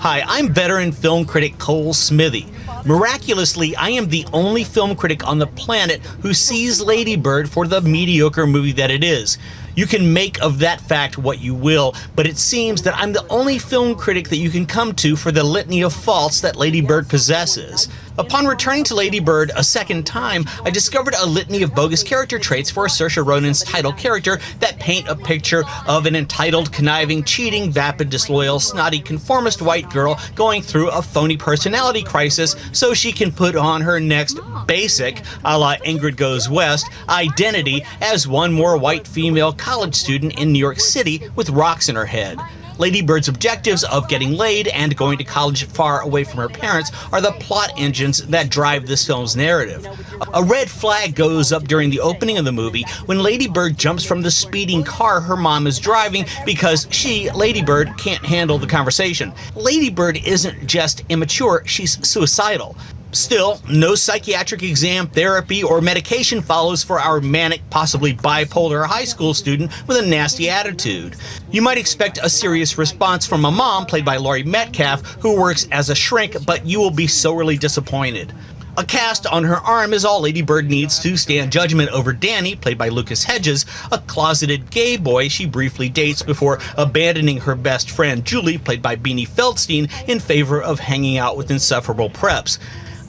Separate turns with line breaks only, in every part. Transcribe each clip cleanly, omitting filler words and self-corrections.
Hi, I'm veteran film critic Cole Smithey. Miraculously, I am the only film critic on the planet who sees Lady Bird for the mediocre movie that it is. You can make of that fact what you will, but it seems that I'm the only film critic that you can come to for the litany of faults that Lady Bird possesses. Upon returning to Lady Bird a second time, I discovered a litany of bogus character traits for Saoirse Ronan's title character that paint a picture of an entitled, conniving, cheating, vapid, disloyal, snotty, conformist white girl going through a phony personality crisis so she can put on her next basic, a la Ingrid Goes West, identity as one more white female college student in New York City with rocks in her head. Lady Bird's objectives of getting laid and going to college far away from her parents are the plot engines that drive this film's narrative. A red flag goes up during the opening of the movie when Lady Bird jumps from the speeding car her mom is driving because she, Lady Bird, can't handle the conversation. Lady Bird isn't just immature, she's suicidal. Still, no psychiatric exam, therapy, or medication follows for our manic, possibly bipolar high school student with a nasty attitude. You might expect a serious response from a mom, played by Laurie Metcalf, who works as a shrink, but you will be sorely disappointed. A cast on her arm is all Lady Bird needs to stand judgment over Danny, played by Lucas Hedges, a closeted gay boy she briefly dates before abandoning her best friend Julie, played by Beanie Feldstein, in favor of hanging out with insufferable preps.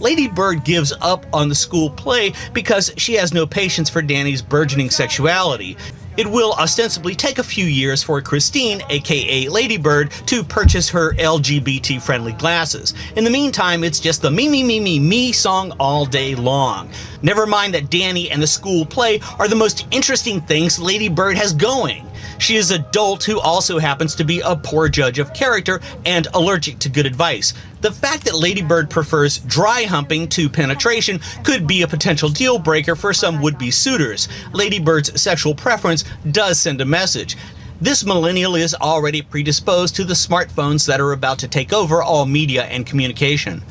Lady Bird gives up on the school play because she has no patience for Danny's burgeoning sexuality. It will ostensibly take a few years for Christine, aka Lady Bird, to purchase her LGBT-friendly glasses. In the meantime, it's just the me song all day long. Never mind that Danny and the school play are the most interesting things Lady Bird has going. She is an adult who also happens to be a poor judge of character and allergic to good advice. The fact that Lady Bird prefers dry humping to penetration could be a potential deal breaker for some would-be suitors. Lady Bird's sexual preference does send a message. This millennial is already predisposed to the smartphones that are about to take over all media and communication.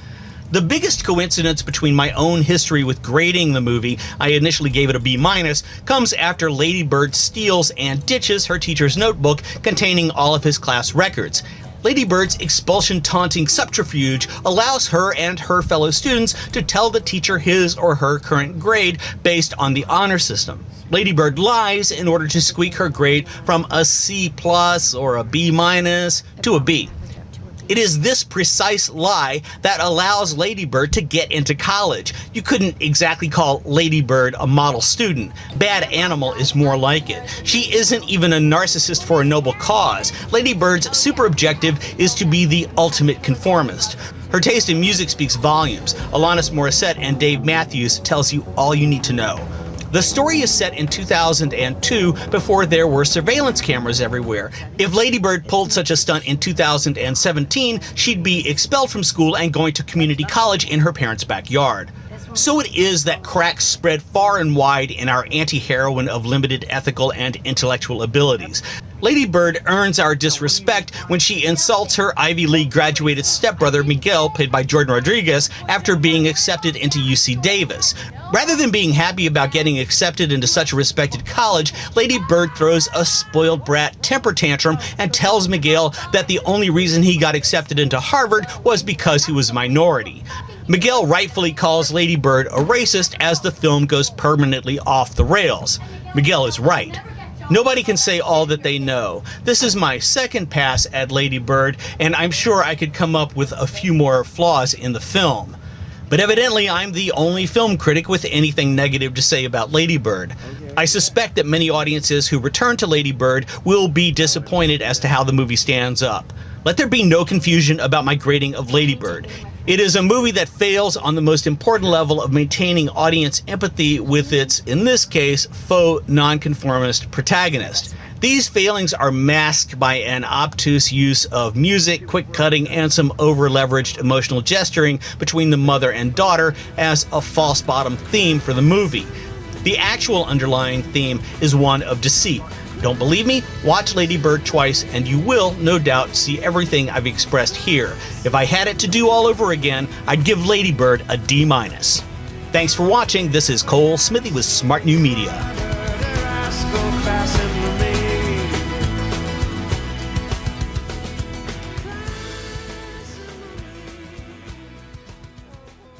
The biggest coincidence between my own history with grading the movie, I initially gave it a B-, comes after Lady Bird steals and ditches her teacher's notebook containing all of his class records. Lady Bird's expulsion-taunting subterfuge allows her and her fellow students to tell the teacher his or her current grade based on the honor system. Lady Bird lies in order to squeak her grade from a C+ or a B- to a B. It is this precise lie that allows Lady Bird to get into college. You couldn't exactly call Lady Bird a model student. Bad Animal is more like it. She isn't even a narcissist for a noble cause. Lady Bird's super objective is to be the ultimate conformist. Her taste in music speaks volumes. Alanis Morissette and Dave Matthews tells you all you need to know. The story is set in 2002, before there were surveillance cameras everywhere. If Lady Bird pulled such a stunt in 2017, she'd be expelled from school and going to community college in her parents' backyard. So it is that cracks spread far and wide in our anti-heroine of limited ethical and intellectual abilities. Lady Bird earns our disrespect when she insults her Ivy League graduated stepbrother Miguel, played by Jordan Rodriguez, after being accepted into UC Davis. Rather than being happy about getting accepted into such a respected college, Lady Bird throws a spoiled brat temper tantrum and tells Miguel that the only reason he got accepted into Harvard was because he was a minority. Miguel rightfully calls Lady Bird a racist as the film goes permanently off the rails. Miguel is right. Nobody can say all that they know. This is my second pass at Lady Bird, and I'm sure I could come up with a few more flaws in the film. But evidently, I'm the only film critic with anything negative to say about Lady Bird. I suspect that many audiences who return to Lady Bird will be disappointed as to how the movie stands up. Let there be no confusion about my grading of Lady Bird. It is a movie that fails on the most important level of maintaining audience empathy with its, in this case, faux nonconformist protagonist. These failings are masked by an obtuse use of music, quick cutting, and some over-leveraged emotional gesturing between the mother and daughter as a false bottom theme for the movie. The actual underlying theme is one of deceit. Don't believe me? Watch Lady Bird twice and you will, no doubt, see everything I've expressed here. If I had it to do all over again, I'd give Lady Bird a D-. Thanks for watching. This is Cole Smithey with Smart New Media.